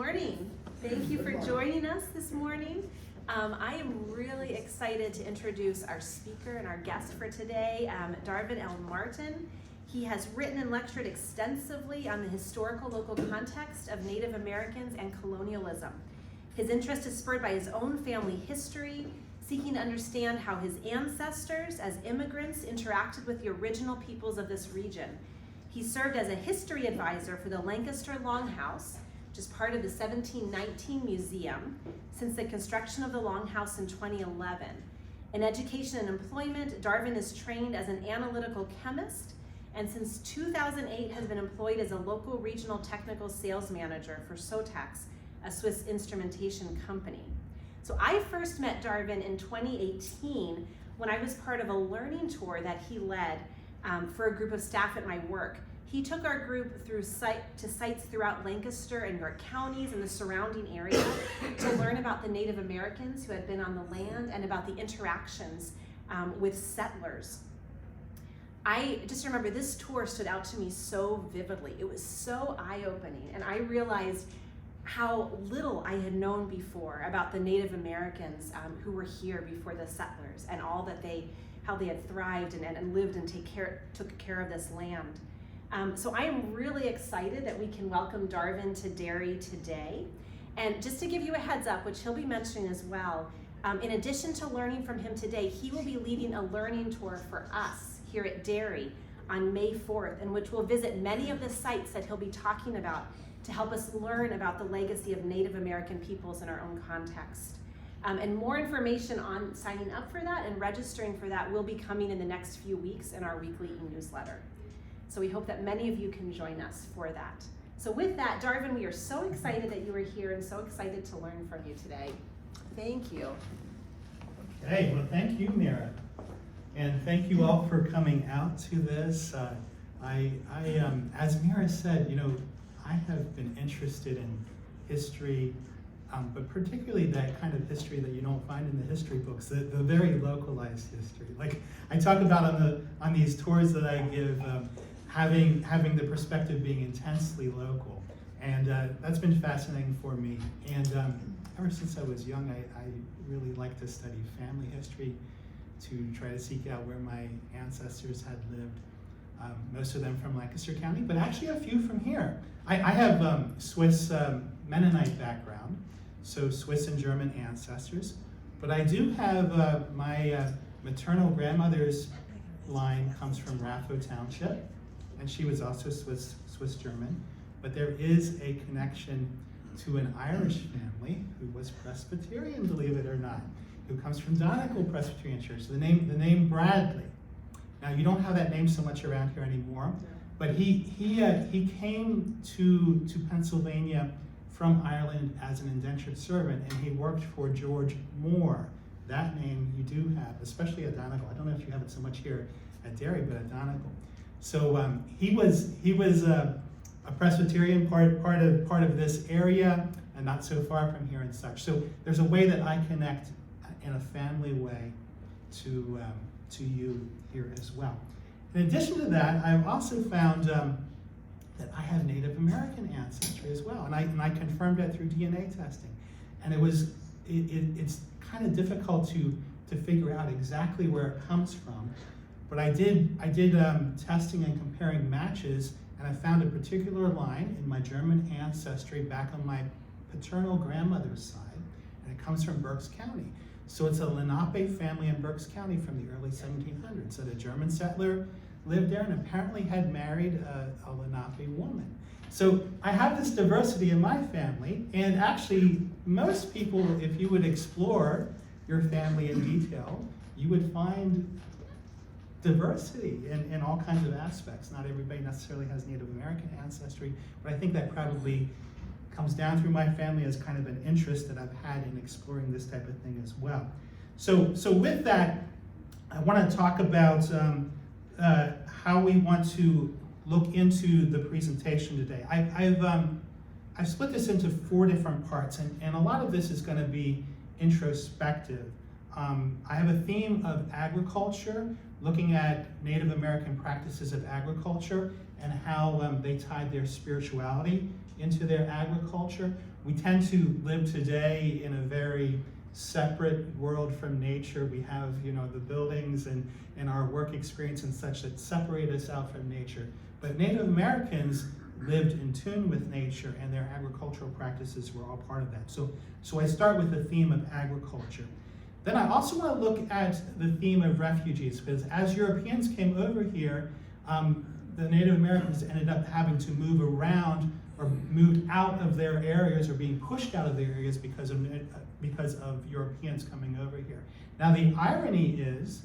morning. Thank you for joining us this morning. I am really excited to introduce our speaker and our guest for today, Darvin L. Martin. He has written and lectured extensively on the historical local context of Native Americans and colonialism. His interest is spurred by his own family history, seeking to understand how his ancestors as immigrants interacted with the original peoples of this region. He served as a history advisor for the Lancaster Longhouse, which is part of the 1719 Museum, since the construction of the Longhouse in 2011. In education and employment, Darvin is trained as an analytical chemist, and since 2008 has been employed as a local regional technical sales manager for SOTAX, a Swiss instrumentation company. So I first met Darvin in 2018 when I was part of a learning tour that he led for a group of staff at my work. He took our group through sites throughout Lancaster and York counties and the surrounding area to learn about the Native Americans who had been on the land and about the interactions with settlers. I just remember this tour stood out to me so vividly. It was so eye-opening, and I realized how little I had known before about the Native Americans who were here before the settlers, and all that how they had thrived and lived and took care of this land. So I am really excited that we can welcome Darvin to Derry today. And just to give you a heads up, which he'll be mentioning as well, in addition to learning from him today, he will be leading a learning tour for us here at Derry on May 4th, in which we'll visit many of the sites that he'll be talking about to help us learn about the legacy of Native American peoples in our own context. And more information on signing up for that and registering for that will be coming in the next few weeks in our weekly e-newsletter. So we hope that many of you can join us for that. So with that, Darvin, we are so excited that you are here and so excited to learn from you today. Thank you. Okay, well, thank you, Mira. And thank you all for coming out to this. As Mira said, I have been interested in history, but particularly that kind of history that you don't find in the history books, the very localized history. Like I talk about on these tours that I give, having the perspective being intensely local, and that's been fascinating for me. And ever since I was young, I really like to study family history, to try to seek out where my ancestors had lived. Most of them from Lancaster County, but actually a few from here. I have Swiss Mennonite background, so Swiss and German ancestors, but I do have my maternal grandmother's line comes from Raffo Township, and she was also Swiss German, but there is a connection to an Irish family who was Presbyterian, believe it or not, who comes from Donegal Presbyterian Church. The name Bradley. Now you don't have that name so much around here anymore, but he came to Pennsylvania from Ireland as an indentured servant, and he worked for George Moore. That name you do have, especially at Donegal. I don't know if you have it so much here at Derry, but at Donegal. So he was a Presbyterian part of this area, and not so far from here and such. So there's a way that I connect in a family way to you here as well. In addition to that, I've also found that I have Native American ancestry as well, and I confirmed that through DNA testing. And it's kind of difficult to figure out exactly where it comes from, but I did testing and comparing matches, and I found a particular line in my German ancestry back on my paternal grandmother's side, and it comes from Berks County. So it's a Lenape family in Berks County from the early 1700s. So the German settler lived there and apparently had married a Lenape woman. So I have this diversity in my family, and actually most people, if you would explore your family in detail, you would find diversity in all kinds of aspects. Not everybody necessarily has Native American ancestry, but I think that probably comes down through my family as kind of an interest that I've had in exploring this type of thing as well. So with that, I want to talk about how we want to look into the presentation today. I've split this into 4 different parts, and a lot of this is going to be introspective. I have a theme of agriculture, looking at Native American practices of agriculture and how they tied their spirituality into their agriculture. We tend to live today in a very separate world from nature. We have, the buildings and our work experience and such that separate us out from nature. But Native Americans lived in tune with nature, and their agricultural practices were all part of that. So I start with the theme of agriculture. Then I also want to look at the theme of refugees, because as Europeans came over here, the Native Americans ended up having to move around or moved out of their areas or being pushed out of their areas because of Europeans coming over here. Now the irony is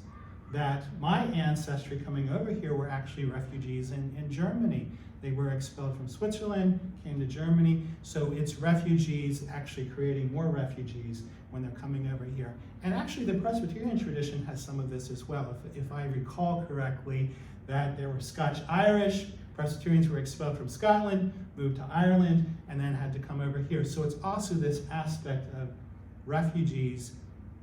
that my ancestry coming over here were actually refugees in Germany. They were expelled from Switzerland, came to Germany, so it's refugees actually creating more refugees when they're coming over here. And actually the Presbyterian tradition has some of this as well. If I recall correctly, that there were Scotch-Irish, Presbyterians were expelled from Scotland, moved to Ireland, and then had to come over here. So it's also this aspect of refugees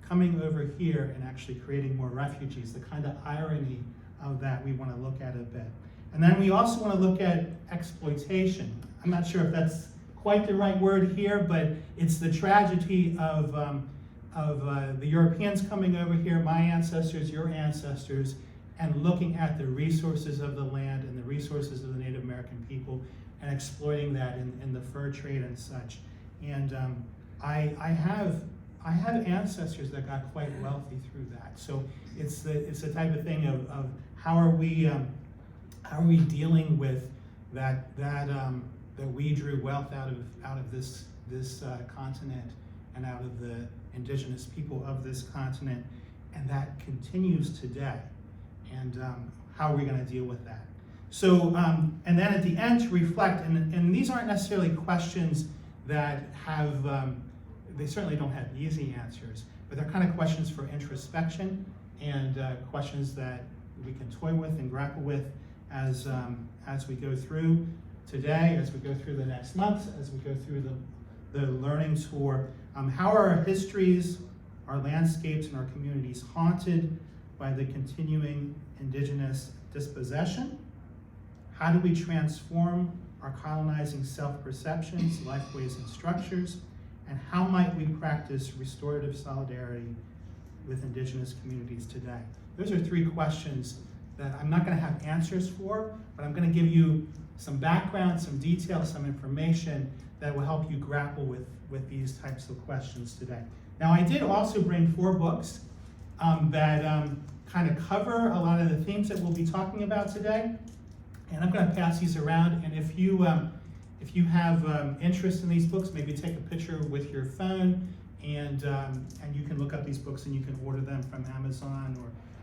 coming over here and actually creating more refugees, the kind of irony of that we want to look at a bit. And then we also want to look at exploitation. I'm not sure if that's quite the right word here, but it's the tragedy of the Europeans coming over here, my ancestors, your ancestors, and looking at the resources of the land and the resources of the Native American people and exploiting that in the fur trade and such. And I have ancestors that got quite wealthy through that. So it's the type of thing of how are we dealing with that we drew wealth out of this continent and out of the indigenous people of this continent, and that continues today. And how are we going to deal with that? So, and then at the end to reflect, and these aren't necessarily questions that have, they certainly don't have easy answers, but they're kind of questions for introspection and questions that we can toy with and grapple with as we go through today, as we go through the next months, as we go through the learning tour. How are our histories, our landscapes, and our communities haunted by the continuing indigenous dispossession? How do we transform our colonizing self-perceptions, lifeways, and structures? And how might we practice restorative solidarity with indigenous communities today? Those are three questions that I'm not going to have answers for, but I'm going to give you some background, some detail, some information that will help you grapple with these types of questions today. Now, I did also bring 4 books that kind of cover a lot of the themes that we'll be talking about today. And I'm going to pass these around. And if you have interest in these books, maybe take a picture with your phone, and you can look up these books and you can order them from Amazon,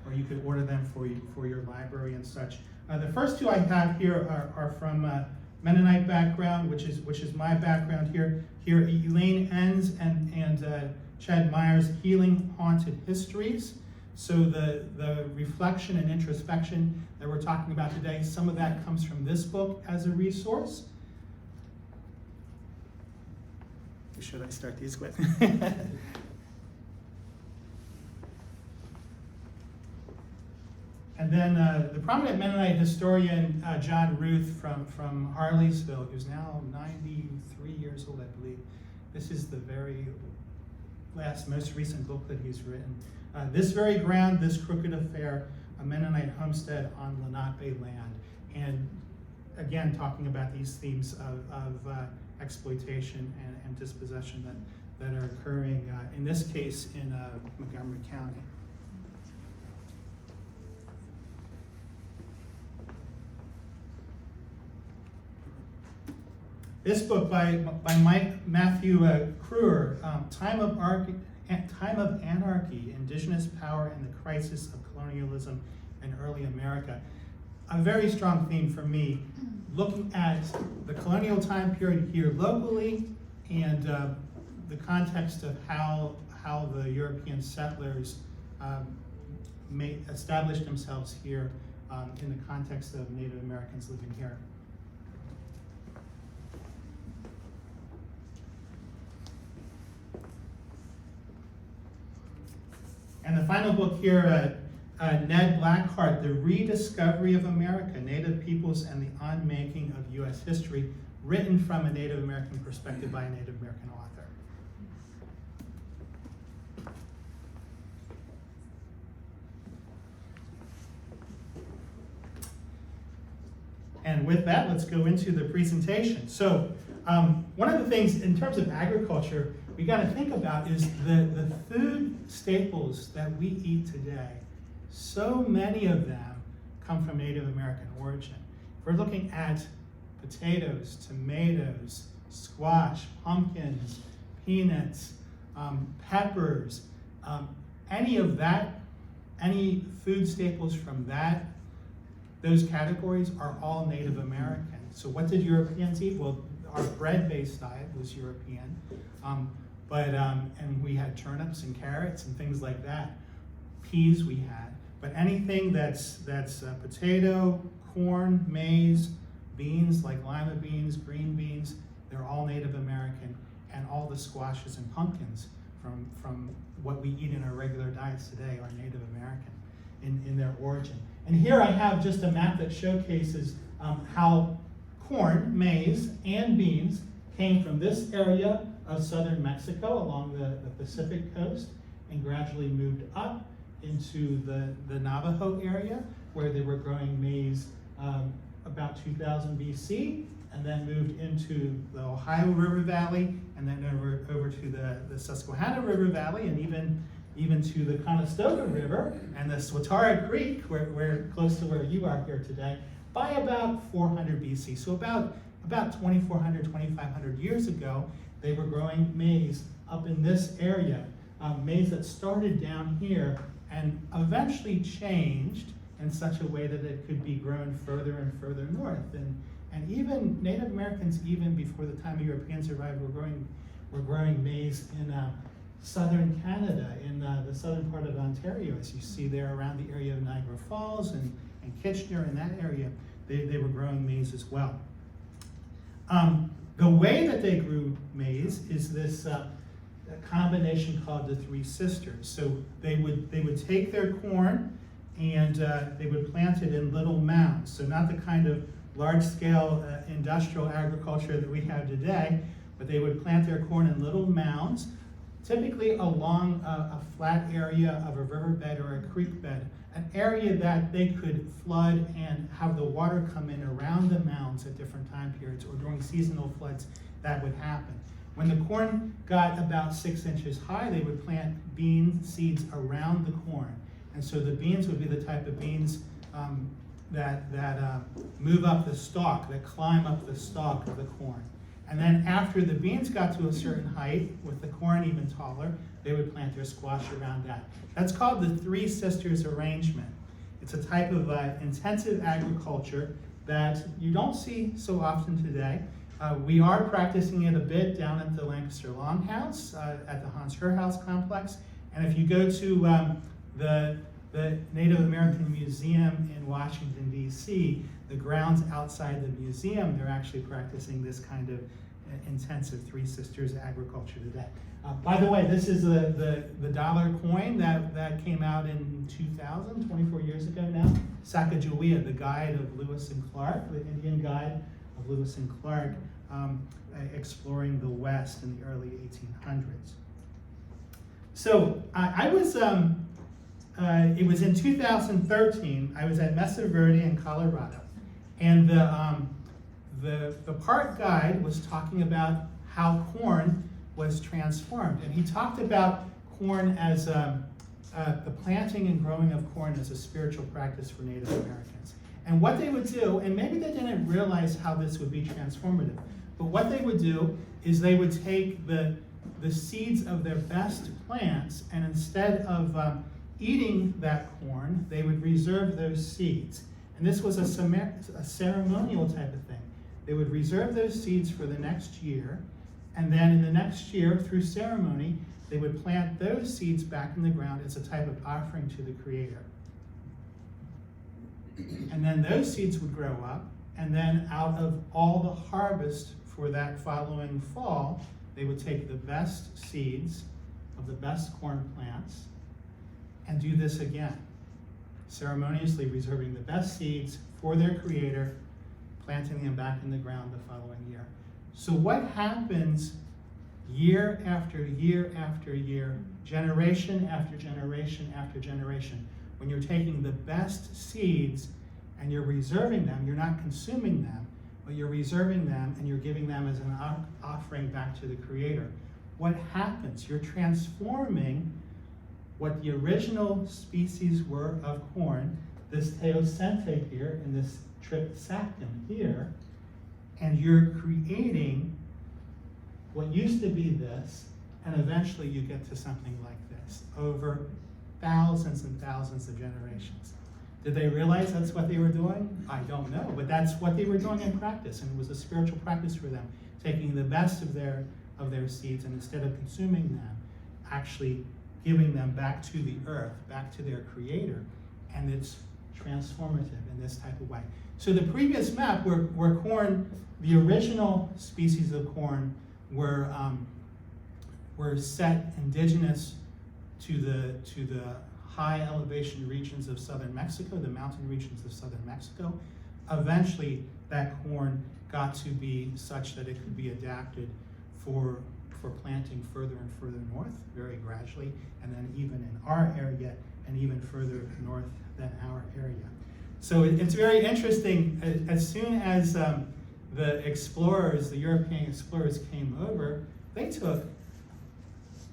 or you could order them for your library and such. The first 2 I have here are from Mennonite background, which is my background here. Here, Elaine Enns and Chad Myers, Healing Haunted Histories. So the reflection and introspection that we're talking about today, some of that comes from this book as a resource. Who should I start these with? And then the prominent Mennonite historian, John Ruth from Harleysville, who's now 93 years old, I believe. This is the very most recent book that he's written. This Very Ground, This Crooked Affair, a Mennonite Homestead on Lenape Land. And again, talking about these themes of exploitation and dispossession that are occurring, in this case, in Montgomery County. This book by Matthew Kruer, Time of Anarchy, Indigenous Power and the Crisis of Colonialism in Early America. A very strong theme for me, looking at the colonial time period here locally and the context of how the European settlers established themselves here in the context of Native Americans living here. And the final book here, Ned Blackhart, The Rediscovery of America, Native Peoples and the Unmaking of U.S. History, written from a Native American perspective by a Native American author. And with that, let's go into the presentation. So one of the things in terms of agriculture we got to think about is the food staples that we eat today. So many of them come from Native American origin. If we're looking at potatoes, tomatoes, squash, pumpkins, peanuts, peppers, any food staples from those categories are all Native American. So what did Europeans eat? Well, our bread-based diet was European, and we had turnips and carrots and things like that. Peas we had, but anything that's potato, corn, maize, beans like lima beans, green beans, they're all Native American, and all the squashes and pumpkins from what we eat in our regular diets today are Native American in their origin. And here I have just a map that showcases how corn, maize, and beans came from this area of southern Mexico along the Pacific coast and gradually moved up into the Navajo area where they were growing maize about 2000 BC, and then moved into the Ohio River Valley, and then over to the Susquehanna River Valley, and even to the Conestoga River and the Swatara Creek, where close to where you are here today, by about 400 BC. So about 2,400, 2,500 years ago, they were growing maize up in this area. Maize that started down here and eventually changed in such a way that it could be grown further and further north. And even Native Americans, even before the time Europeans arrived, were growing maize in southern Canada, in the southern part of Ontario, as you see there around the area of Niagara Falls and Kitchener, in that area, they were growing maize as well. The way that they grew maize is this combination called the Three Sisters. So they would take their corn and they would plant it in little mounds. So not the kind of large-scale industrial agriculture that we have today, but they would plant their corn in little mounds, typically along a flat area of a riverbed or a creek bed, an area that they could flood and have the water come in around the mounds at different time periods, or during seasonal floods that would happen. When the corn got about 6 inches high, they would plant bean seeds around the corn. And so the beans would be the type of beans that move up the stalk, that climb up the stalk of the corn. And then after the beans got to a certain height, with the corn even taller, they would plant their squash around that. That's called the Three Sisters arrangement. It's a type of intensive agriculture that you don't see so often today. We are practicing it a bit down at the Lancaster Longhouse, at the Hans Herhaus complex. And if you go to the Native American Museum in Washington, D.C., the grounds outside the museum, they're actually practicing this kind of intensive Three Sisters agriculture today. By the way, this is the dollar coin that came out in 2000, 24 years ago now. Sacagawea, the guide of Lewis and Clark, the Indian guide of Lewis and Clark, exploring the West in the early 1800s. So I was, it was in 2013, I was at Mesa Verde in Colorado, and the park guide was talking about how corn was transformed. And he talked about corn as the planting and growing of corn as a spiritual practice for Native Americans. And what they would do, and maybe they didn't realize how this would be transformative, but what they would do is they would take the seeds of their best plants, and instead of eating that corn, they would reserve those seeds. And this was a ceremonial type of thing. They would reserve those seeds for the next year, and then in the next year, through ceremony, they would plant those seeds back in the ground as a type of offering to the Creator. And then those seeds would grow up, and then out of all the harvest for that following fall, they would take the best seeds of the best corn plants and do this again. ceremoniously reserving the best seeds for their creator, planting them back in the ground the following year. So what happens year after year after year, generation after generation after generation, when you're taking the best seeds and you're reserving them, you're not consuming them, but you're reserving them and you're giving them as an offering back to the Creator? What happens? You're transforming what the original species were of corn, this teosinte here and this tripsacum here, and you're creating what used to be this, and eventually you get to something like this over thousands and thousands of generations. Did they realize that's what they were doing? I don't know, but that's what they were doing in practice, and it was a spiritual practice for them, taking the best of their seeds, and instead of consuming them, actually giving them back to the earth, back to their Creator, and it's transformative in this type of way. So the previous map, where corn, the original species of corn, were set indigenous to the high elevation regions of southern Mexico, the mountain regions of southern Mexico. Eventually, that corn got to be such that it could be adapted for planting further and further north, very gradually, and then even in our area, and even further north than our area. So it's very interesting. As soon as the explorers, the European explorers came over, they took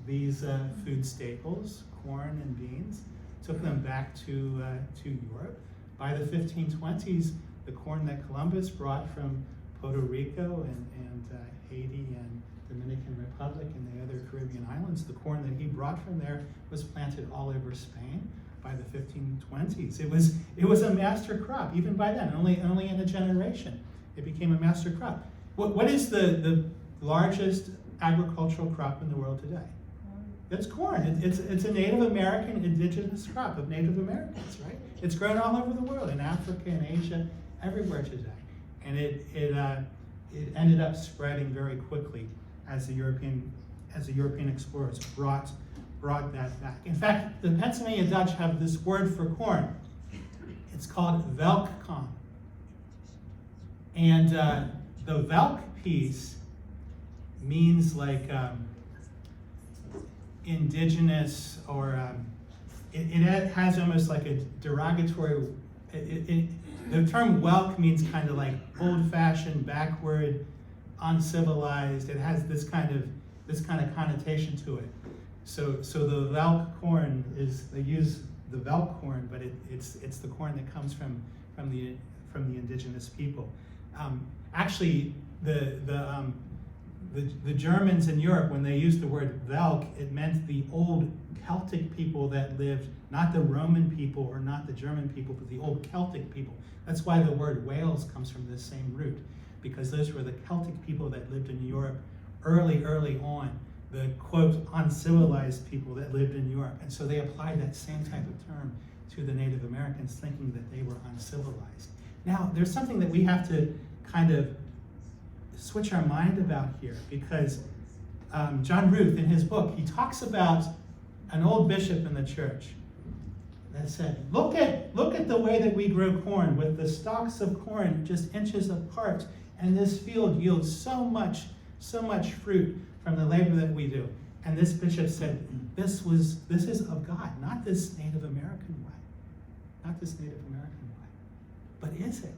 these food staples, corn and beans, took them back to Europe. By the 1520s, the corn that Columbus brought from Puerto Rico and Haiti and Dominican Republic and the other Caribbean islands, the corn that he brought from there was planted all over Spain by the 1520s. It was a master crop, even by then, only in a generation. It became a master crop. What is the largest agricultural crop in the world today? It's corn. It's a Native American indigenous crop of Native Americans, right? It's grown all over the world, in Africa and Asia, everywhere today. And it ended up spreading very quickly as the European explorers brought that back. In fact, the Pennsylvania Dutch have this word for corn. It's called velkkorn. And the velk piece means like indigenous, or it has almost like a derogatory, the term whelk means kind of like old-fashioned, backward, uncivilized. It has this kind of connotation to it. So the velk corn is, they use the velk corn, but it's the corn that comes from the indigenous people. Actually, the Germans in Europe, when they used the word velk, it meant the old Celtic people that lived, not the Roman people or not the German people, but the old Celtic people. That's why the word Wales comes from this same root, because those were the Celtic people that lived in Europe early on, the quote uncivilized people that lived in Europe. And so they applied that same type of term to the Native Americans, thinking that they were uncivilized. Now, there's something that we have to kind of switch our mind about here, because John Ruth, in his book, he talks about an old bishop in the church that said, look at the way that we grow corn, with the stalks of corn just inches apart, and this field yields so much fruit from the labor that we do. And this bishop said, this is of God, not this Native American way. Not this Native American way. But is it?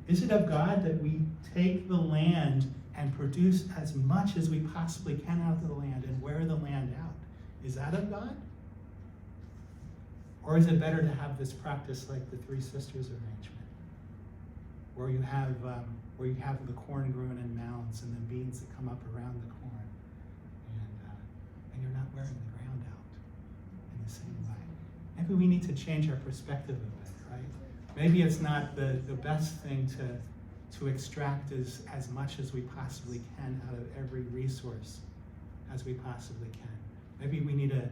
Is it of God that we take the land and produce as much as we possibly can out of the land and wear the land out? Is that of God? Or is it better to have this practice like the Three Sisters arrangement, where you have the corn grown in mounds and the beans that come up around the corn, and you're not wearing the ground out in the same way? Maybe we need to change our perspective of it, right? Maybe it's not the best thing to extract as much as we possibly can out of every resource as we possibly can. Maybe we need to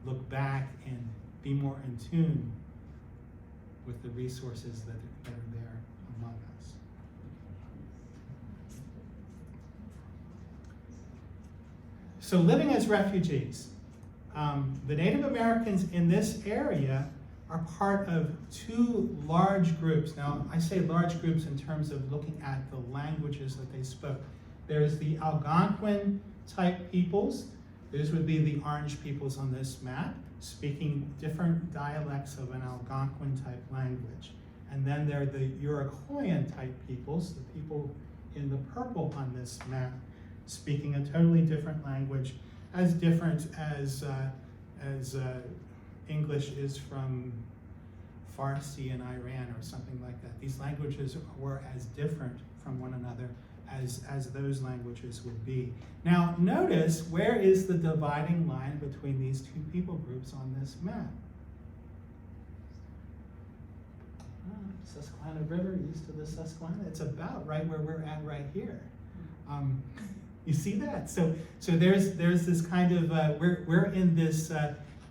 look back and be more in tune with the resources that are there among us. So living as refugees. the Native Americans in this area are part of two large groups. Now, I say large groups in terms of looking at the languages that they spoke. There's the Algonquin type peoples. Those would be the orange peoples on this map, speaking different dialects of an Algonquin type language. And then there are the Iroquoian type peoples, the people in the purple on this map, speaking a totally different language, as different as English is from Farsi in Iran or something like that. These languages were as different from one another as those languages would be. Now notice, where is the dividing line between these two people groups on this map? Susquehanna River, east of the Susquehanna. It's about right where we're at right here. You see that? So there's this kind of we're in this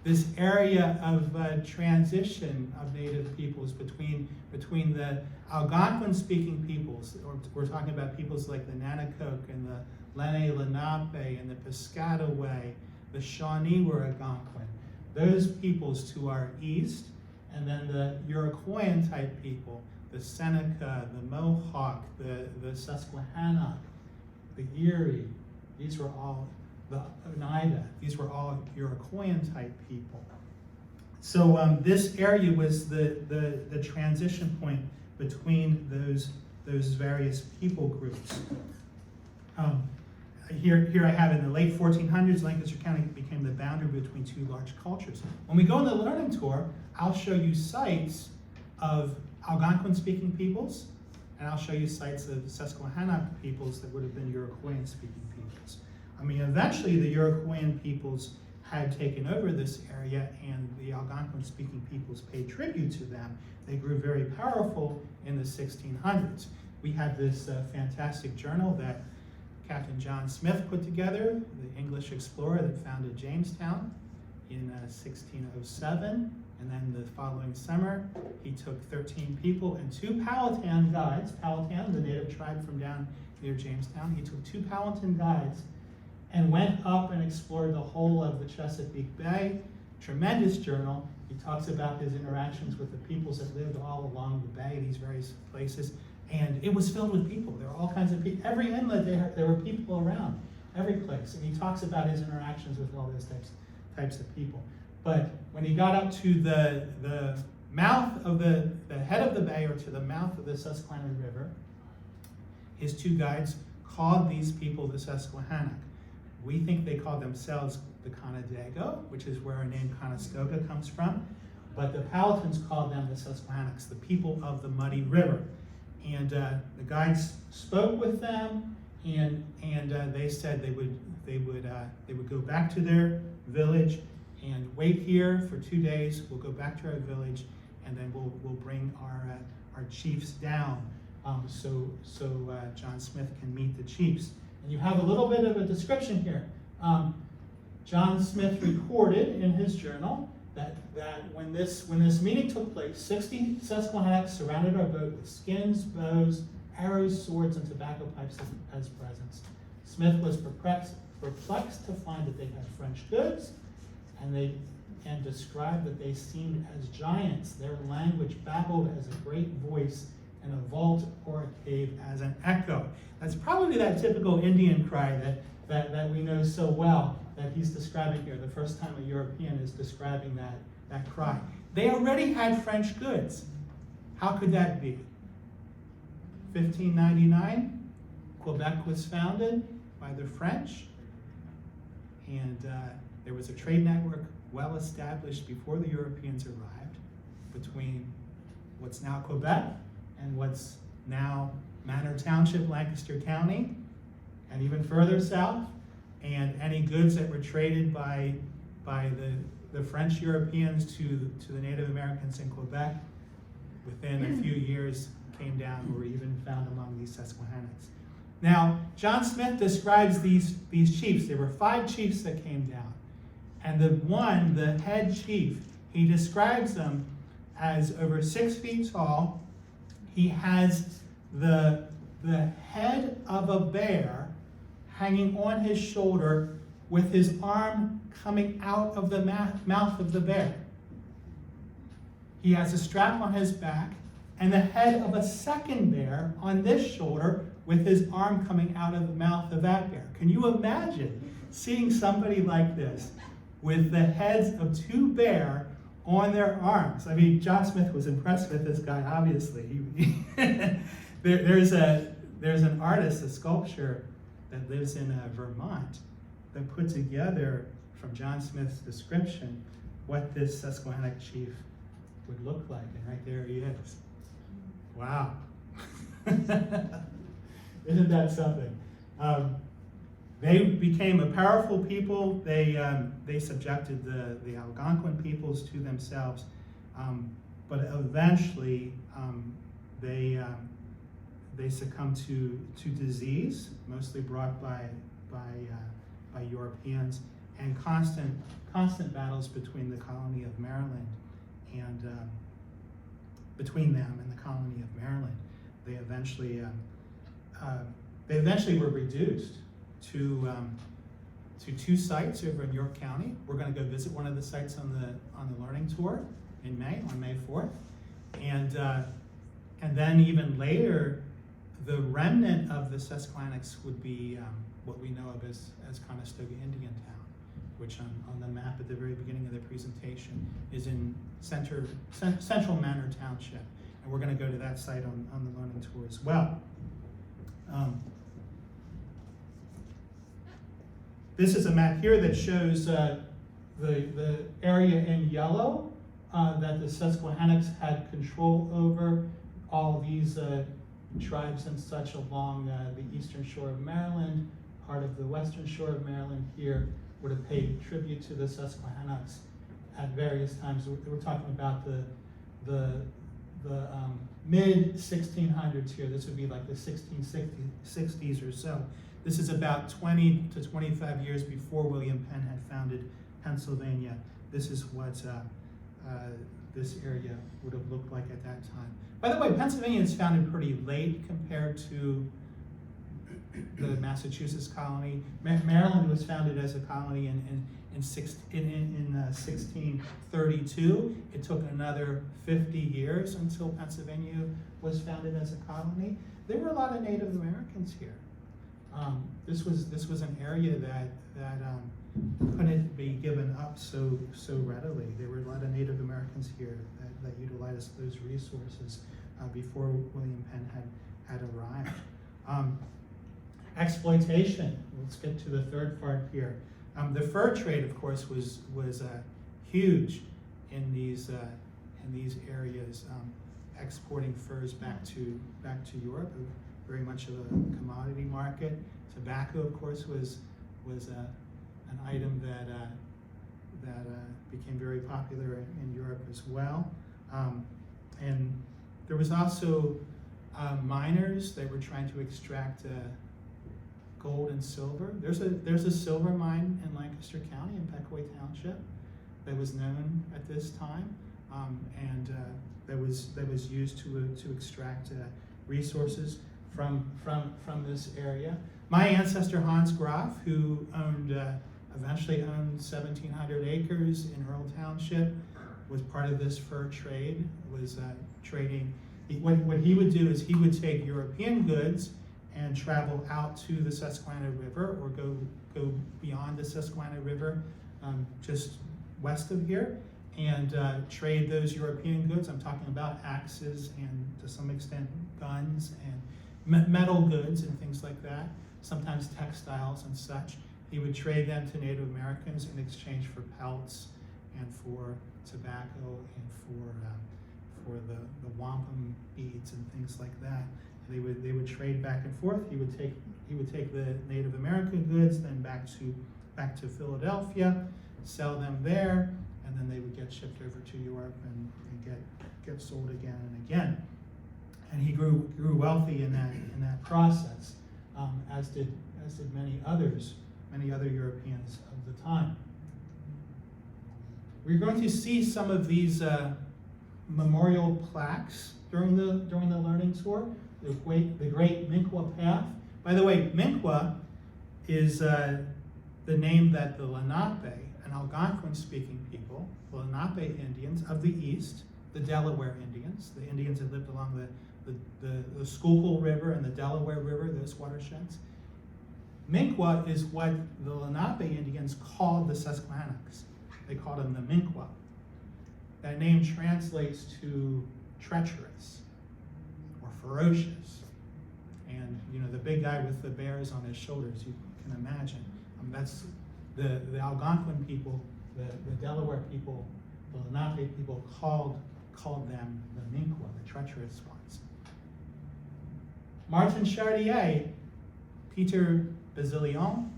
this area of transition of Native peoples between the Algonquin-speaking peoples, or we're talking about peoples like the Nanacoke and the Lenni Lenape and the Piscataway, the Shawnee were Algonquin. Those peoples to our east, and then the Iroquoian type people, the Seneca, the Mohawk, the Susquehanna, the Erie, these were all, the Oneida, these were all Iroquoian type people. So this area was the transition point between those various people groups. Here I have in the late 1400s, Lancaster County became the boundary between two large cultures. When we go on the learning tour, I'll show you sites of Algonquin-speaking peoples, and I'll show you sites of Susquehanna peoples that would have been Iroquoian-speaking peoples. I mean, eventually the Iroquoian peoples had taken over this area, and the Algonquin-speaking peoples paid tribute to them. They grew very powerful in the 1600s. We have this fantastic journal that Captain John Smith put together, the English explorer that founded Jamestown in 1607. And then the following summer, he took 13 people and 2 Powhatan guides, Powhatan, the native tribe from down near Jamestown. He took 2 Powhatan guides and went up and explored the whole of the Chesapeake Bay. Tremendous journal. He talks about his interactions with the peoples that lived all along the bay, these various places. And it was filled with people. There were all kinds of people. Every inlet, there were people around, every place. And he talks about his interactions with all those types of people. But when he got up to the mouth of the head of the bay, or to the mouth of the Susquehanna River, his 2 guides called these people the Susquehannock. We think they called themselves the Conadago, which is where our name Conestoga comes from. But the Powhatans called them the Susquehannocks, the people of the muddy river. And the guides spoke with them, and they said they would go back to their village and wait here for 2 days. We'll go back to our village, and then we'll bring our chiefs down, so John Smith can meet the chiefs. And you have a little bit of a description here. John Smith recorded in his journal that when this meeting took place, 60 Susquehannocks surrounded our boat with skins, bows, arrows, swords, and tobacco pipes as presents. Smith was perplexed to find that they had French goods, and described that they seemed as giants. Their language babbled as a great voice, in a vault or a cave as an echo. That's probably that typical Indian cry that we know so well that he's describing here. The first time a European is describing that cry. They already had French goods. How could that be? 1599, Quebec was founded by the French, and there was a trade network well established before the Europeans arrived between what's now Quebec and what's now Manor Township, Lancaster County, and even further south. And any goods that were traded by the French Europeans to the Native Americans in Quebec, within a few years came down, or were even found among these Susquehannocks. Now, John Smith describes these chiefs. There were 5 chiefs that came down. And the head chief, he describes them as over 6 feet tall. He has the head of a bear hanging on his shoulder with his arm coming out of the mouth of the bear. He has a strap on his back and the head of a second bear on this shoulder with his arm coming out of the mouth of that bear. Can you imagine seeing somebody like this with the heads of two bears on their arms? I mean, John Smith was impressed with this guy, obviously. There's an artist, a sculptor that lives in Vermont that put together, from John Smith's description, what this Susquehanna chief would look like. And right there he is. Wow. Isn't that something? They became a powerful people. They subjected the Algonquin peoples to themselves, but eventually they succumbed to disease, mostly brought by Europeans, and constant battles between the colony of Maryland and between them and the colony of Maryland. They eventually were reduced to two sites over in York County. We're going to go visit one of the sites on the learning tour in May, on May 4th, and then even later, the remnant of the Susquehannocks would be what we know of as Conestoga Indian Town, which on the map at the very beginning of the presentation is in Central Manor Township. And we're going to go to that site on the learning tour as well. This is a map here that shows the area in yellow that the Susquehannocks had control over. All these tribes and such along the eastern shore of Maryland, part of the western shore of Maryland here, would have paid tribute to the Susquehannocks at various times. We're talking about the mid 1600s here. This would be like the 1660s or so. This is about 20 to 25 years before William Penn had founded Pennsylvania. This is what this area would have looked like at that time. By the way, Pennsylvania is founded pretty late compared to the Massachusetts colony. Maryland was founded as a colony in 1632. It took another 50 years until Pennsylvania was founded as a colony. There were a lot of Native Americans here. This was an area that couldn't be given up so readily. There were a lot of Native Americans here that utilized those resources before William Penn had arrived. Exploitation. Let's get to the third part here. The fur trade, of course, was huge in these areas, exporting furs back to Europe. Very much of a commodity market. Tobacco, of course, was an item that became very popular in Europe as well. And there was also miners that were trying to extract gold and silver. There's a silver mine in Lancaster County in Peckaway Township that was known at this time, and that was used to extract resources from this area. My ancestor Hans Graf, who eventually owned 1,700 acres in Earl Township, was part of this fur trade. Was trading. What he would do is he would take European goods and travel out to the Susquehanna River, or go beyond the Susquehanna River, just west of here, and trade those European goods. I'm talking about axes and, to some extent, guns and metal goods and things like that, sometimes textiles and such. He would trade them to Native Americans in exchange for pelts and for tobacco and for the wampum beads and things like that. They would trade back and forth. He would take the Native American goods then back to Philadelphia, sell them there, and then they would get shipped over to Europe and get sold again and again. And he grew wealthy in that process, as did many other Europeans of the time. We're going to see some of these memorial plaques during the learning tour. The great Minquwa Path. By the way, Minquwa is the name that the Lenape, an Algonquin-speaking people, the Lenape Indians of the East, the Delaware Indians, the Indians that lived along the Schuylkill River and the Delaware River, those watersheds. Minkwa is what the Lenape Indians called the Susquehannocks. They called them the Minkwa. That name translates to treacherous or ferocious. And you know, the big guy with the bears on his shoulders, you can imagine. That's the Algonquin people, the Delaware people, the Lenape people called them the Minkwa, the treacherous ones. Martin Chartier, Peter Bazillon,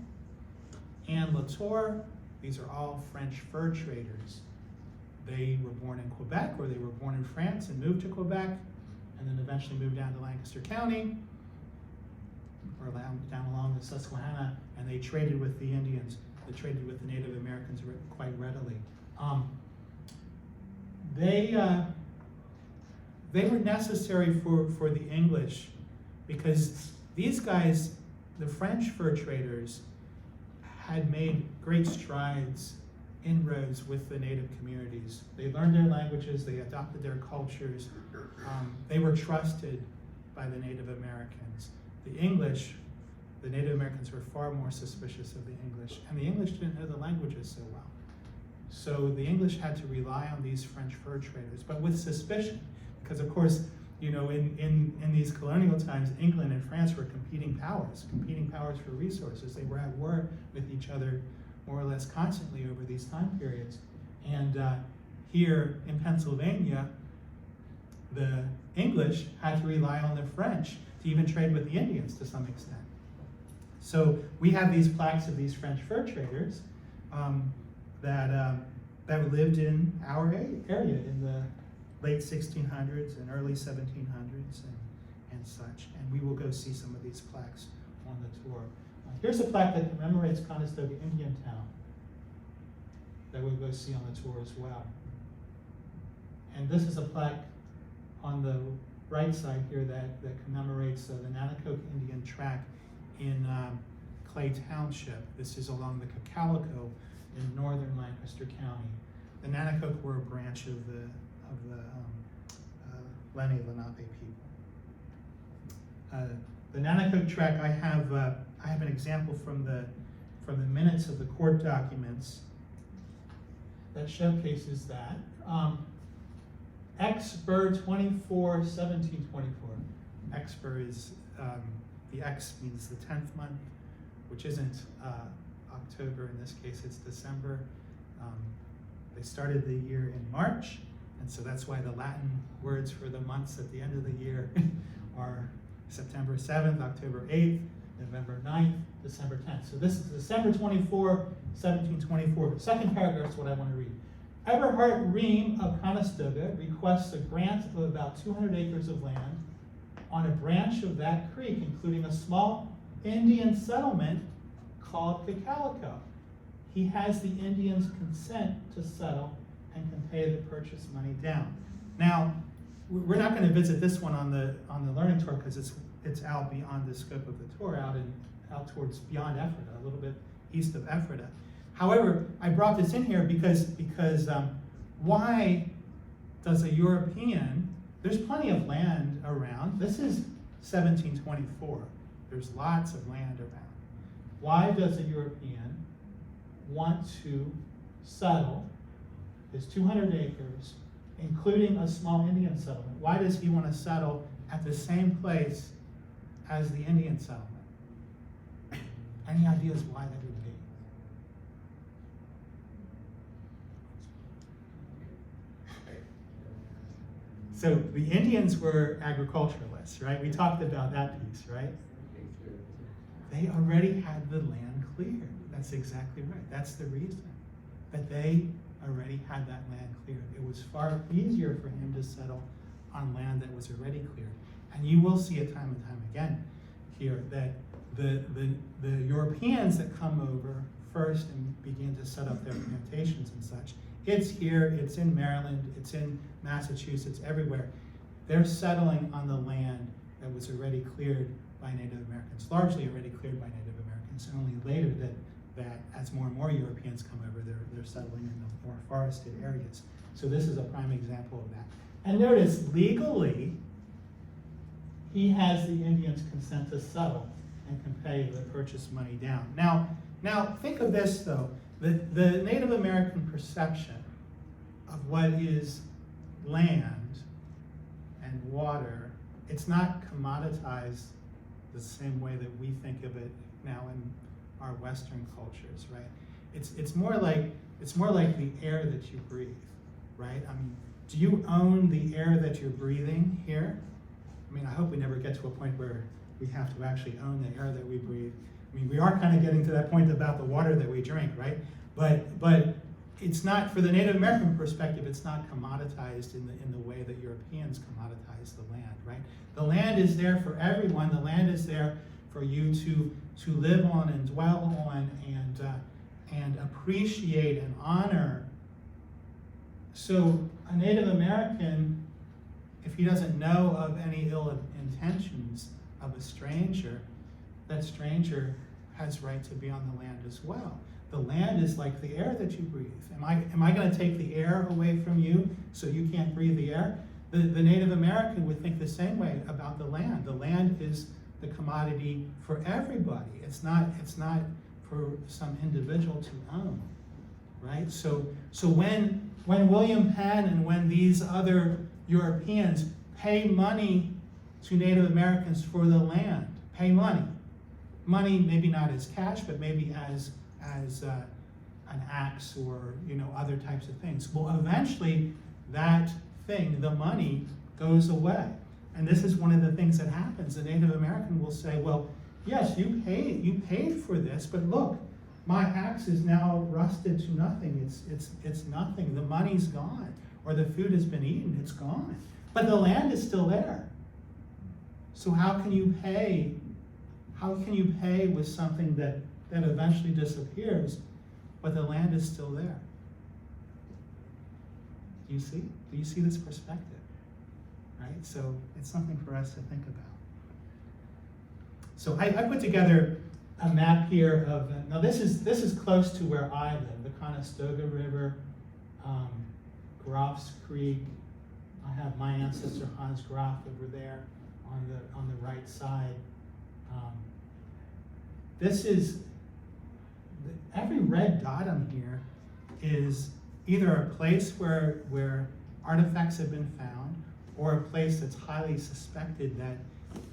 Anne Latour, these are all French fur traders. They were born in Quebec, or they were born in France and moved to Quebec, and then eventually moved down to Lancaster County, or down along the Susquehanna, and they traded with the Indians. They traded with the Native Americans quite readily. They were necessary for the English, because these guys, the French fur traders, had made great strides, inroads with the native communities. They learned their languages, they adopted their cultures. They were trusted by the Native Americans. The English, the Native Americans were far more suspicious of the English, and the English didn't know the languages so well. So the English had to rely on these French fur traders, but with suspicion, because of course, you know, in these colonial times, England and France were competing powers for resources. They were at war with each other more or less constantly over these time periods. And here in Pennsylvania, the English had to rely on the French to even trade with the Indians to some extent. So we have these plaques of these French fur traders that lived in our area in the late 1600s and early 1700s and such. And we will go see some of these plaques on the tour. Here's a plaque that commemorates Conestoga Indian Town that we'll go see on the tour as well. And this is a plaque on the right side here that commemorates the Nanticoke Indian Tract in Clay Township. This is along the Cocalico in northern Lancaster County. The Nanticoke were a branch of the Lenni Lenape people. The Nanticoke Tract, I have an example from the minutes of the court documents that showcases that. Spurred 24, 1724. Spurred is, the X means the 10th month, which isn't October in this case, it's December. They started the year in March, and so that's why the Latin words for the months at the end of the year are September 7th, October 8th, November 9th, December 10th. So this is December 24, 1724. The second paragraph is what I want to read. Eberhard Ream of Conestoga requests a grant of about 200 acres of land on a branch of that creek, including a small Indian settlement called Cocalico. He has the Indians' consent to settle and can pay the purchase money down. Now, we're not going to visit this one on the learning tour because it's out beyond the scope of the tour, out towards beyond Ephrata, a little bit east of Ephrata. However, I brought this in here because why does a European, there's plenty of land around. This is 1724. There's lots of land around. Why does a European want to settle his 200 acres, including a small Indian settlement? Why does he want to settle at the same place as the Indian settlement? Any ideas why that would be? So the Indians were agriculturalists, right? We talked about that piece, right? They already had the land cleared. That's exactly right. That's the reason that they already had that land cleared. It was far easier for him to settle on land that was already cleared. And you will see it time and time again here that the Europeans that come over first and begin to set up their plantations and such, it's here, it's in Maryland, it's in Massachusetts, everywhere. They're settling on the land that was already cleared by Native Americans, largely already cleared by Native Americans, and only later that as more and more Europeans come over, they're settling in the more forested areas. So this is a prime example of that. And notice, legally, he has the Indians' consent to settle and can pay the purchase money down. Now think of this though, the Native American perception of what is land and water, it's not commoditized the same way that we think of it now in our Western cultures, right? It's more like the air that you breathe, right? I mean, do you own the air that you're breathing here? I mean, I hope we never get to a point where we have to actually own the air that we breathe. I mean, we are kind of getting to that point about the water that we drink, right? But it's not, for the Native American perspective, it's not commoditized in the way that Europeans commoditize the land, right? The land is there for everyone. The land is there for you to live on and dwell on and appreciate and honor. So a Native American, if he doesn't know of any ill intentions of a stranger, that stranger has right to be on the land as well. The land is like the air that you breathe. Am I going to take the air away from you so you can't breathe the air? The Native American would think the same way about the land. The land is the commodity for everybody. It's not for some individual to own, right? So when William Penn and when these other Europeans pay money to Native Americans for the land, pay money maybe not as cash, but maybe as an axe or other types of things. Well, eventually that thing, the money, goes away. And this is one of the things that happens. The Native American will say, well, yes, you paid for this, but look, my axe is now rusted to nothing. It's nothing. The money's gone, or the food has been eaten. It's gone. But the land is still there. So how can you pay? How can you pay with something that eventually disappears, but the land is still there? Do you see? Do you see this perspective? Right? So it's something for us to think about. So I put together a map here of, now this is close to where I live, the Conestoga River, Groff's Creek. I have my ancestor Hans Groff over there on the right side. This is, every red dot on here is either a place where artifacts have been found, or a place that's highly suspected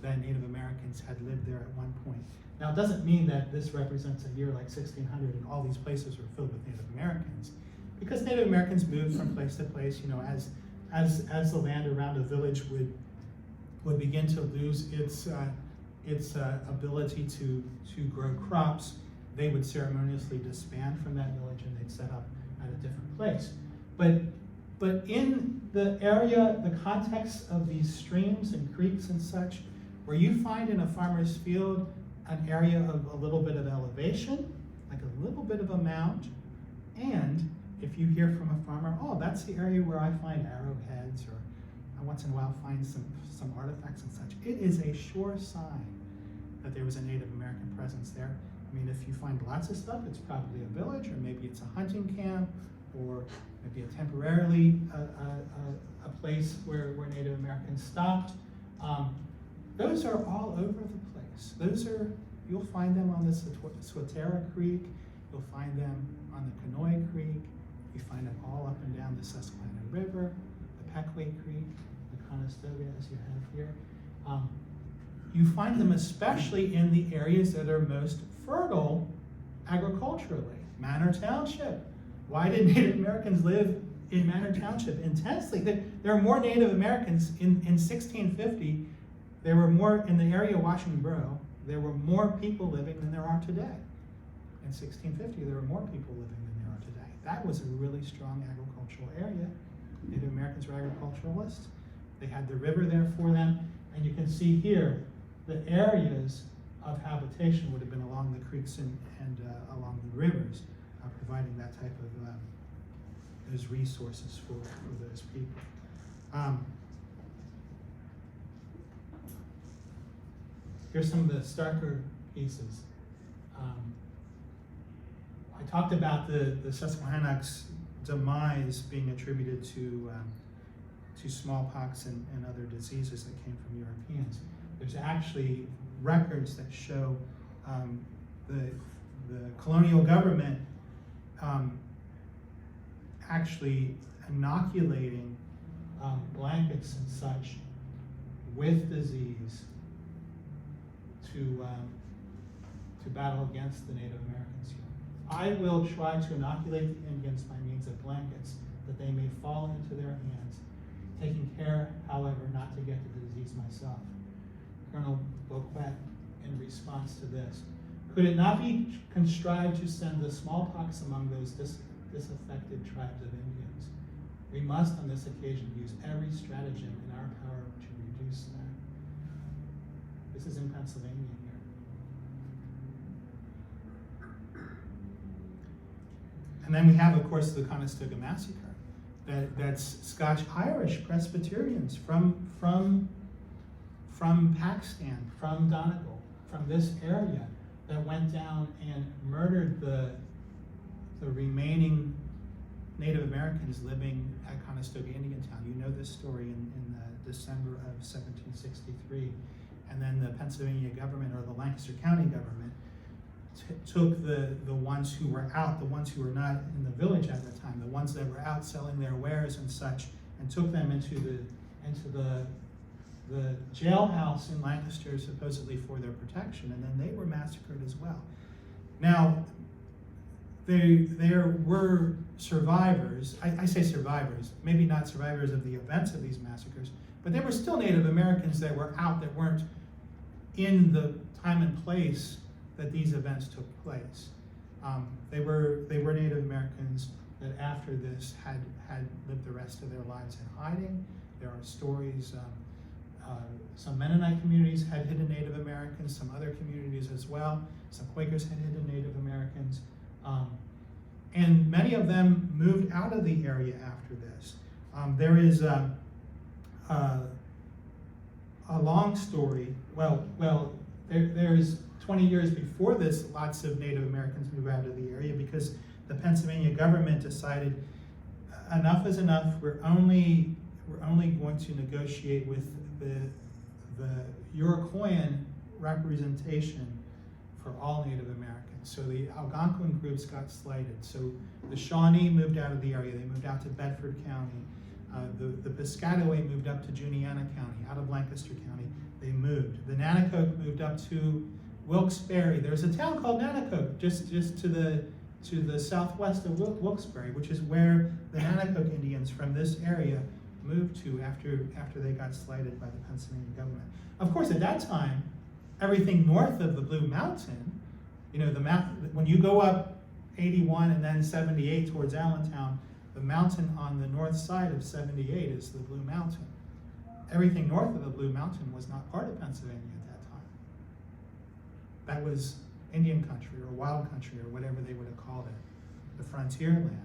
that Native Americans had lived there at one point. Now, it doesn't mean that this represents a year like 1600 and all these places were filled with Native Americans, because Native Americans moved from place to place. As the land around a village would begin to lose its ability to grow crops, they would ceremoniously disband from that village and they'd set up at a different place. But in the area, the context of these streams and creeks and such, where you find in a farmer's field an area of a little bit of elevation, like a little bit of a mound, and if you hear from a farmer, oh, that's the area where I find arrowheads, or I once in a while find some artifacts and such, it is a sure sign that there was a Native American presence there. I mean, if you find lots of stuff, it's probably a village, or maybe it's a hunting camp, or maybe a temporarily a place where Native Americans stopped. Those are all over the place. You'll find them on the Swatara Creek, you'll find them on the Conoy Creek, you find them all up and down the Susquehanna River, the Pequay Creek, the Conestoga, as you have here. You find them especially in the areas that are most fertile agriculturally. Manor Township. Why did Native Americans live in Manor Township intensely? There are more Native Americans in 1650. There were more in the area of Washington Borough. There were more people living than there are today. In 1650, there were more people living than there are today. That was a really strong agricultural area. Native Americans were agriculturalists. They had the river there for them. And you can see here, the areas of habitation would have been along the creeks and along the rivers, providing that type of those resources for those people. Here's some of the starker pieces. talked about the Susquehanna's demise being attributed to smallpox and other diseases that came from Europeans. There's actually records that show the colonial government actually inoculating blankets and such with disease to battle against the Native Americans here. I will try to inoculate the Indians by means of blankets that they may fall into their hands, taking care, however, not to get the disease myself. Colonel Beauquet, in response to this, could it not be contrived to send the smallpox among those disaffected tribes of Indians? We must on this occasion use every stratagem in our power to reduce that. This is in Pennsylvania here. And then we have, of course, the Conestoga Massacre. That's Scotch-Irish Presbyterians from Pakistan, from Donegal, from this area that went down and murdered the remaining Native Americans living at Conestoga Indian Town. You know this story in December of 1763. And then the Pennsylvania government, or the Lancaster County government, took the ones who were out, the ones who were not in the village at the time, the ones that were out selling their wares and such, and took them into the jailhouse in Lancaster, supposedly for their protection, and then they were massacred as well. Now, there were survivors, I say survivors, maybe not survivors of the events of these massacres, but there were still Native Americans that were out that weren't in the time and place that these events took place. They were Native Americans that after this had lived the rest of their lives in hiding. There are stories, some Mennonite communities had hidden Native Americans, some other communities as well. Some Quakers had hidden Native Americans. And many of them moved out of the area after this. There is a long story. There's 20 years before this, lots of Native Americans moved out of the area because the Pennsylvania government decided enough is enough. We're only going to negotiate with the Iroquoian representation for all Native Americans. So the Algonquin groups got slighted. So the Shawnee moved out of the area. They moved out to Bedford County. The Piscataway moved up to Juniata County. Out of Lancaster County, they moved. The Nanticoke moved up to Wilkes-Barre. There's a town called Nanticoke just to the southwest of Wilkes-Barre, which is where the Nanticoke Indians from this area moved to after they got slighted by the Pennsylvania government. Of course, at that time, everything north of the Blue Mountain, when you go up 81 and then 78 towards Allentown, the mountain on the north side of 78 is the Blue Mountain. Everything north of the Blue Mountain was not part of Pennsylvania at that time. That was Indian country or wild country or whatever they would have called it, the frontier land.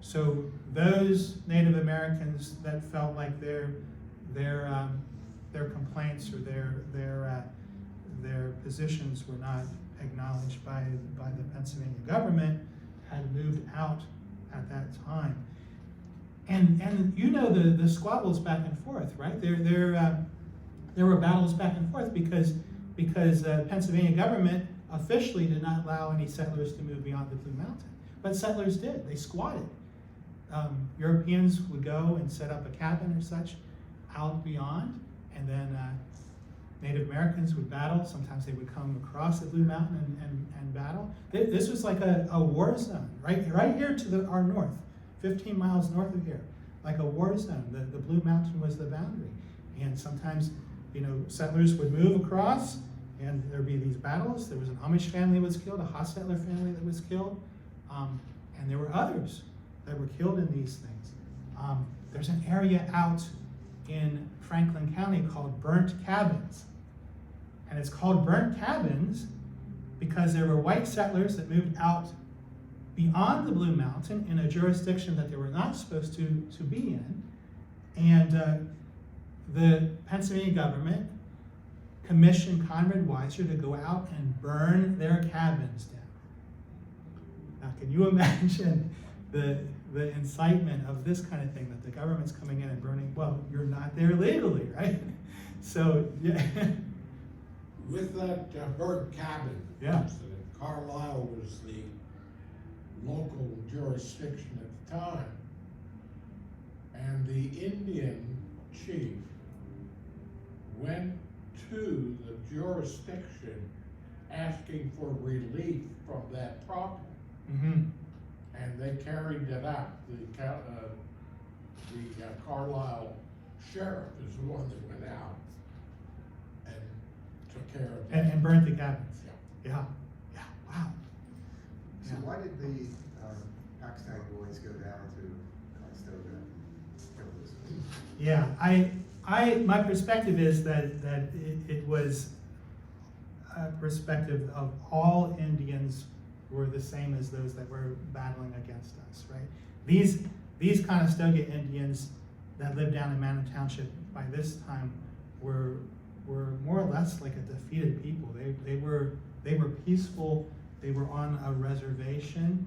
So those Native Americans that felt like their complaints or their positions were not acknowledged by the Pennsylvania government had moved out at that time. And the squabbles back and forth, right? There were battles back and forth because the Pennsylvania government officially did not allow any settlers to move beyond the Blue Mountain. But settlers did. They squatted. Europeans would go and set up a cabin or such out beyond, and then Native Americans would battle. Sometimes they would come across the Blue Mountain and battle. This was like a war zone, right here to our north, 15 miles north of here, like a war zone. The Blue Mountain was the boundary. And sometimes, settlers would move across, and there'd be these battles. There was an Amish family that was killed, a Hostetler family that was killed, and there were others that were killed in these things. There's an area out in Franklin County called Burnt Cabins. And it's called Burnt Cabins because there were white settlers that moved out beyond the Blue Mountain in a jurisdiction that they were not supposed to be in. And the Pennsylvania government commissioned Conrad Weiser to go out and burn their cabins down. Now, can you imagine the incitement of this kind of thing, that the government's coming in and burning? Well, you're not there legally, right? So, yeah. With that burnt cabin Yeah. incident, Carlisle was the local jurisdiction at the time. And the Indian chief went to the jurisdiction asking for relief from that problem. Mm-hmm. And they carried it out. The Carlisle sheriff is the one that went out and took care of it. And burnt the cabins. Yeah. Yeah. Yeah. Wow. So Yeah. why did the Pakistani boys go down to Conestoga and kill those people? Yeah, my perspective is that it was a perspective of all Indians were the same as those that were battling against us, right? These Conestoga Indians that lived down in Manor Township by this time were more or less like a defeated people. They were peaceful. They were on a reservation,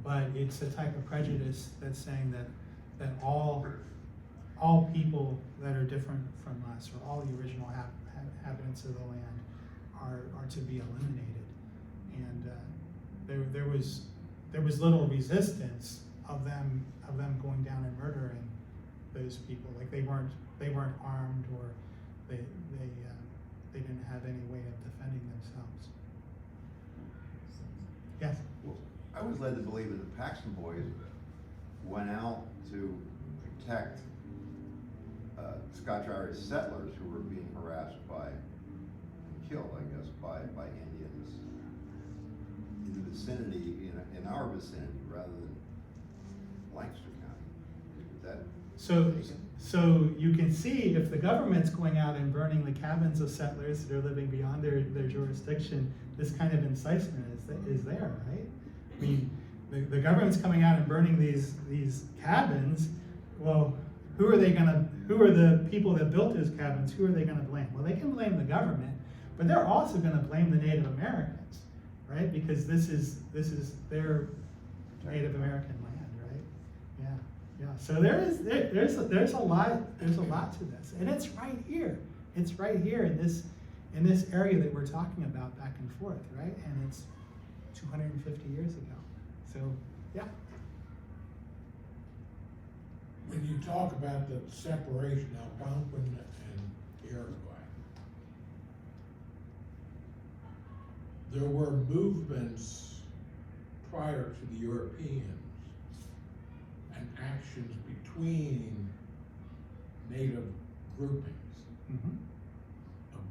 but it's a type of prejudice that's saying that all people that are different from us, or all the original inhabitants of the land, are to be eliminated. And there was little resistance of them going down and murdering those people. Like they weren't armed, or they didn't have any way of defending themselves. Yes. Well, I was led to believe that the Paxton boys went out to protect Scotch-Irish settlers who were being harassed by and killed, I guess, by Indians in the vicinity, in our vicinity, rather than Lancaster County. Is that So you can see, if the government's going out and burning the cabins of settlers that are living beyond their jurisdiction, this kind of incitement is there, right? I mean, the government's coming out and burning these cabins. Well, who are the people that built those cabins? Who are they gonna blame? Well, they can blame the government, but they're also gonna blame the Native Americans, right? Because this is their Native American land, right? Yeah. So there's a lot to this, and it's right here. It's right here in this area that we're talking about back and forth, right? And it's 250 years ago. So yeah. When you talk about the separation of Algonquin and Iroquois, there were movements prior to the Europeans and actions between native groupings. Mm-hmm.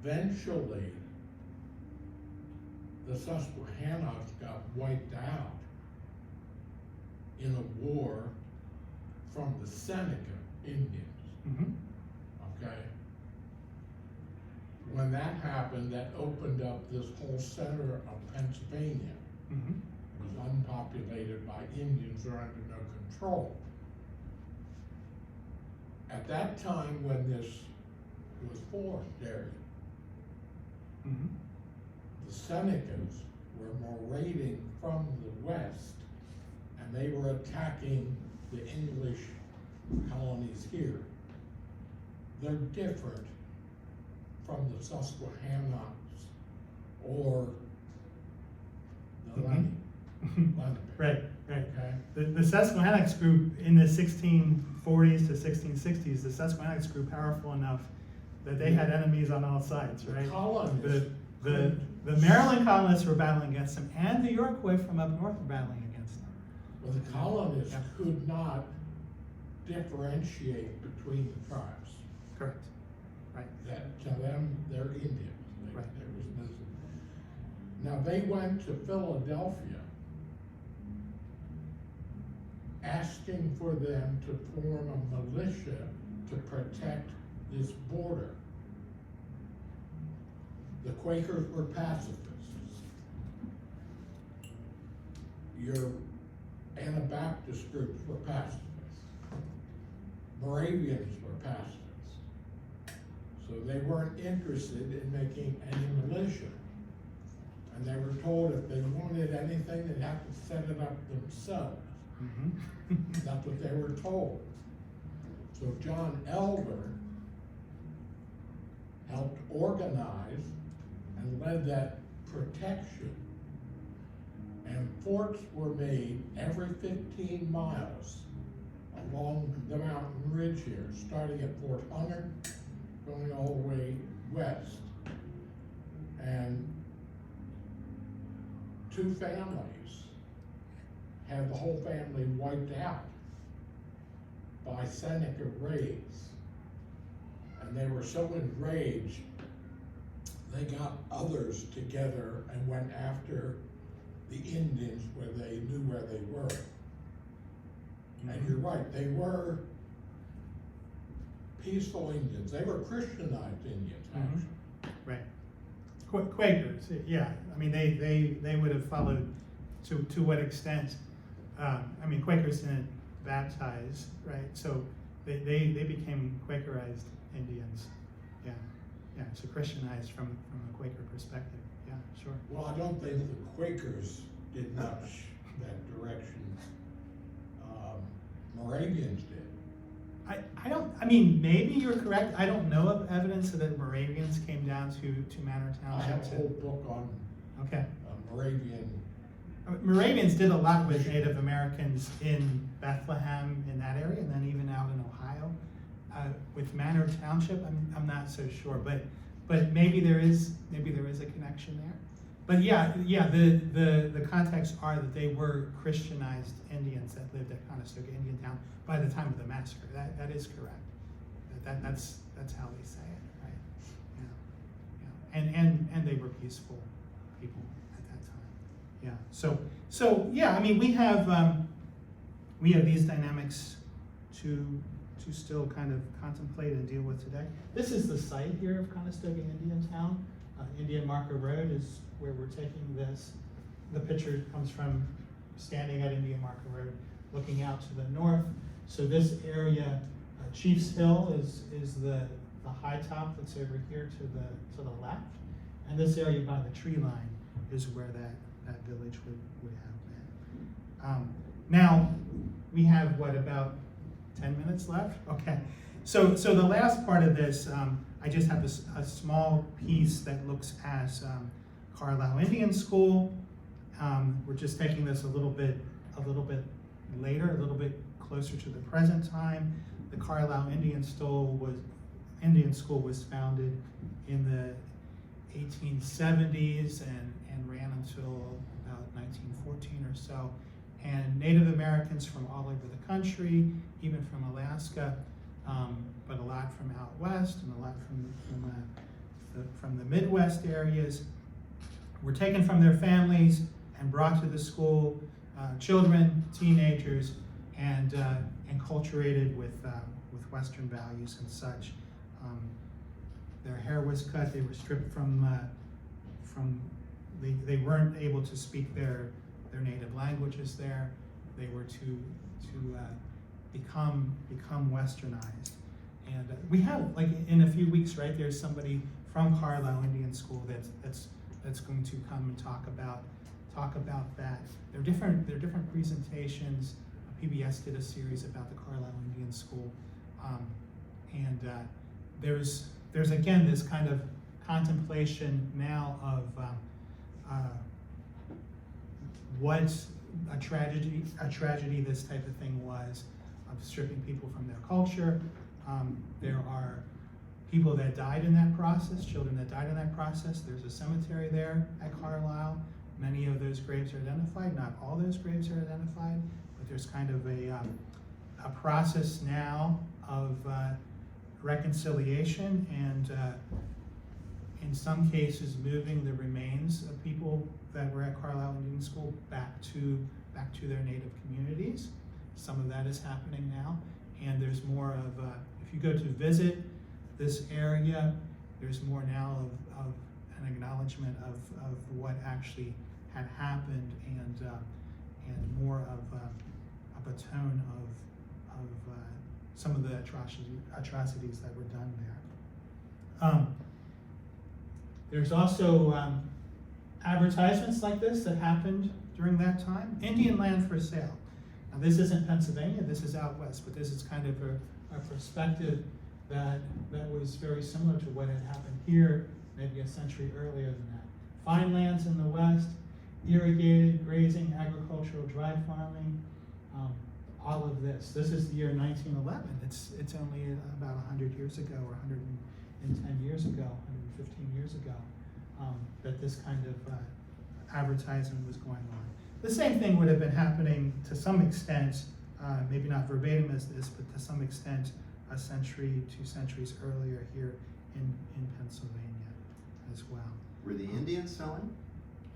Eventually, the Susquehannas got wiped out in a war from the Seneca Indians, Mm-hmm. okay? When that happened, that opened up this whole center of Pennsylvania. Mm-hmm. It was unpopulated by Indians or under no control. At that time when this was formed, area, Mm-hmm. the Senecas were raiding from the west, and they were attacking the English colonies here. They're different from the Susquehannas or the Mhm. Lenape. Right. Okay? The Susquehannocks grew in the 1640s to 1660s. The Susquehannocks grew powerful enough that they had enemies on all sides, right? The colonists. The Maryland colonists were battling against them, and the Iroquois from up north were battling against them. Well, the colonists Yeah. could not differentiate between the tribes. Correct. Right. That to them, they're Indians. Right. There was no. Now they went to Philadelphia, asking for them to form a militia to protect this border. The Quakers were pacifists. Your Anabaptist groups were pacifists. Moravians were pacifists. So they weren't interested in making any militia. And they were told if they wanted anything, they'd have to set it up themselves. Mhm. That's what they were told. So John Elder helped organize and led that protection. And forts were made every 15 miles along the mountain ridge here, starting at Fort Hunter, going all the way west. And 2 families had the whole family wiped out by Seneca raids. And they were so enraged, they got others together and went after the Indians where they knew where they were. And you're right, they were peaceful Indians. They were Christianized Indians, actually. Right. Quakers, yeah. I mean, they would have followed to what extent? I mean, Quakers didn't baptize, right? So they became Quakerized Indians. Yeah, yeah. So Christianized from a Quaker perspective. Yeah, sure. Well, I don't think the Quakers did much that direction. Moravians did. I mean, maybe you're correct. I don't know of evidence that Moravians came down to Manor I Township. have a whole book on Okay. Moravian. Moravians did a lot with Native Americans in Bethlehem, in that area, and then even out in Ohio. With Manor Township, I'm not so sure, but maybe there is a connection there. But yeah, the contexts are that they were Christianized Indians that lived at Conestoga Indian Town by the time of the massacre. That is correct. That's how they say it, right? Yeah. And they were peaceful people at that time. Yeah. So yeah, I mean, we have these dynamics to still kind of contemplate and deal with today. This is the site here of Conestoga Indian Town. Indian Marker Road is where we're taking this. The picture comes from standing at Indian Marker Road, looking out to the north. So this area, Chiefs Hill is the high top that's over here to the left, and this area by the tree line is where that village would have been. Now we have about 10 minutes left? Okay. So the last part of this, I just have a small piece that looks at Carlisle Indian School. We're just taking this a little bit later, a little bit closer to the present time. The Carlisle Indian School was founded in the 1870s and ran until about 1914 or so. And Native Americans from all over the country, even from Alaska, but a lot from out west and a lot from the Midwest areas, were taken from their families and brought to the school, children, teenagers, and enculturated with Western values and such. Their hair was cut. They were stripped they weren't able to speak their native languages there. They were to become westernized. And we have, like, in a few weeks, right, there's somebody from Carlisle Indian School that's going to come and talk about that. There are different presentations. PBS did a series about the Carlisle Indian School, and there's again this kind of contemplation now of what a tragedy this type of thing was, of stripping people from their culture. There are people that died in that process, children that died in that process. There's a cemetery there at Carlisle. Many of those graves are identified. Not all those graves are identified, but there's kind of a process now of reconciliation and in some cases moving the remains of people that were at Carlisle Indian School back to their native communities. Some of that is happening now, and there's more of if you go to visit this area, there's more now of an acknowledgement of what actually had happened, and more of a tone of some of the atrocities that were done there. There's also advertisements like this that happened during that time. Indian land for sale. Now this isn't Pennsylvania, this is out west, but this is kind of a perspective that was very similar to what had happened here maybe a century earlier than that. Fine lands in the west, irrigated, grazing, agricultural, dry farming, all of this. This is the year 1911. It's only about 100 years ago, or 110 years ago, 115 years ago, that this kind of advertising was going on. The same thing would have been happening to some extent, maybe not verbatim as this, but to some extent a century, 2 centuries earlier here in Pennsylvania as well. Were the Indians selling?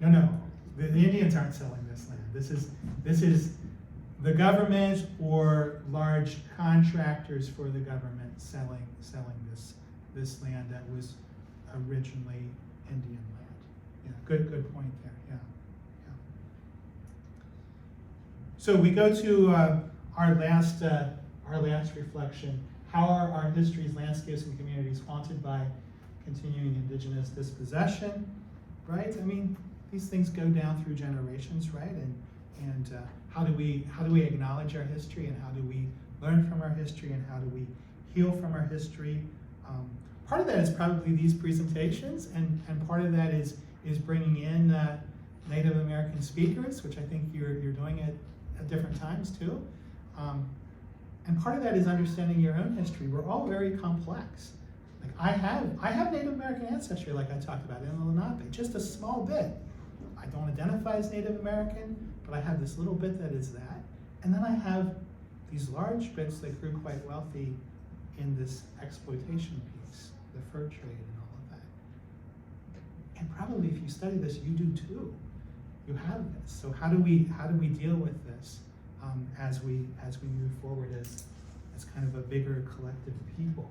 No, the Indians aren't selling this land. This is the government or large contractors for the government selling this land that was originally Indian land. Yeah, good point there. Yeah. So we go to our last reflection. How are our histories, landscapes, and communities haunted by continuing indigenous dispossession? Right? I mean, these things go down through generations, right? And how do we acknowledge our history, and how do we learn from our history, and how do we heal from our history? Part of that is probably these presentations, and part of that is bringing in Native American speakers, which I think you're doing at different times too. And part of that is understanding your own history. We're all very complex. Like I have Native American ancestry, like I talked about in the Lenape, just a small bit. I don't identify as Native American, but I have this little bit that is that. And then I have these large bits that grew quite wealthy in this exploitation piece, the fur trade and all of that. And probably if you study this, you do too. You have this. So how do we deal with this as we move forward as kind of a bigger collective people?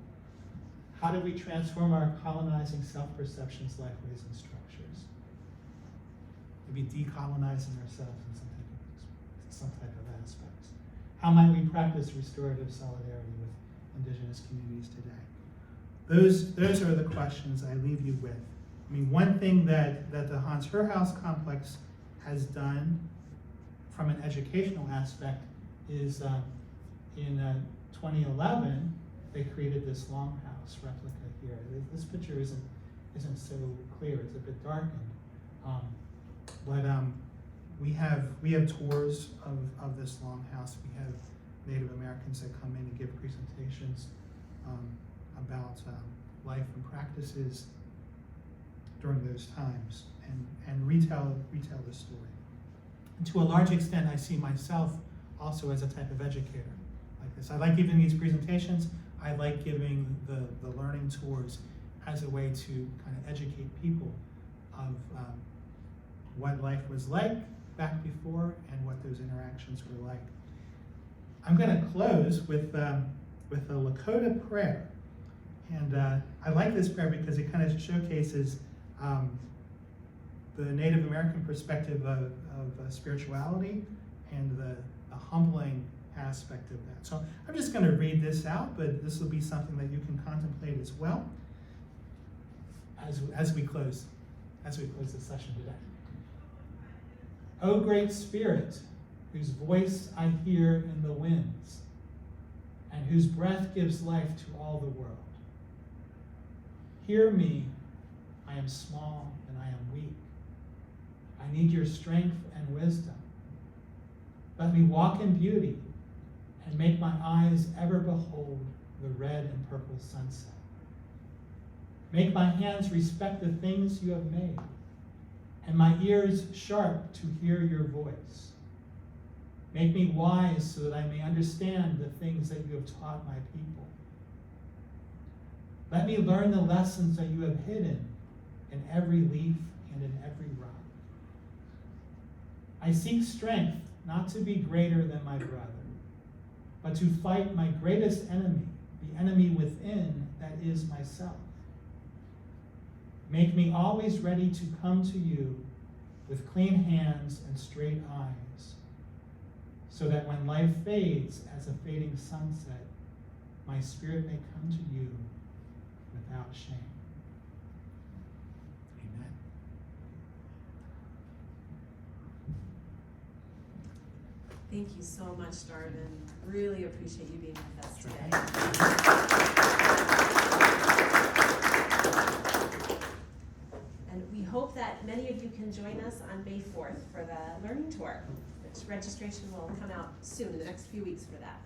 How do we transform our colonizing self-perceptions, life ways, and structures? Maybe decolonizing ourselves in some type of aspects. How might we practice restorative solidarity with indigenous communities today? Those are the questions I leave you with. I mean, one thing that the Hans Herhaus complex has done from an educational aspect is in 2011 they created this Longhouse replica here. This picture isn't so clear; it's a bit darkened. But we have tours of this Longhouse. We have Native Americans that come in and give presentations about life and practices during those times, and retell the story. And to a large extent, I see myself also as a type of educator like this. I like giving these presentations. I like giving the learning tours as a way to kind of educate people of what life was like back before and what those interactions were like. I'm going to close with a Lakota prayer. And I like this prayer because it kind of showcases the Native American perspective of spirituality and the humbling aspect of that. So I'm just going to read this out, but this will be something that you can contemplate as well as we close this session today. O great Spirit, whose voice I hear in the winds, and whose breath gives life to all the world. Hear me, I am small and I am weak. I need your strength and wisdom. Let me walk in beauty and make my eyes ever behold the red and purple sunset. Make my hands respect the things you have made, and my ears sharp to hear your voice. Make me wise so that I may understand the things that you have taught my people. Let me learn the lessons that you have hidden in every leaf and in every rock. I seek strength not to be greater than my brother, but to fight my greatest enemy, the enemy within, that is myself. Make me always ready to come to you with clean hands and straight eyes, so that when life fades as a fading sunset, my spirit may come to you without shame. Amen. Thank you so much, Darvin. Really appreciate you being with us today. And we hope that many of you can join us on May 4th for the learning tour, which registration will come out soon, in the next few weeks for that.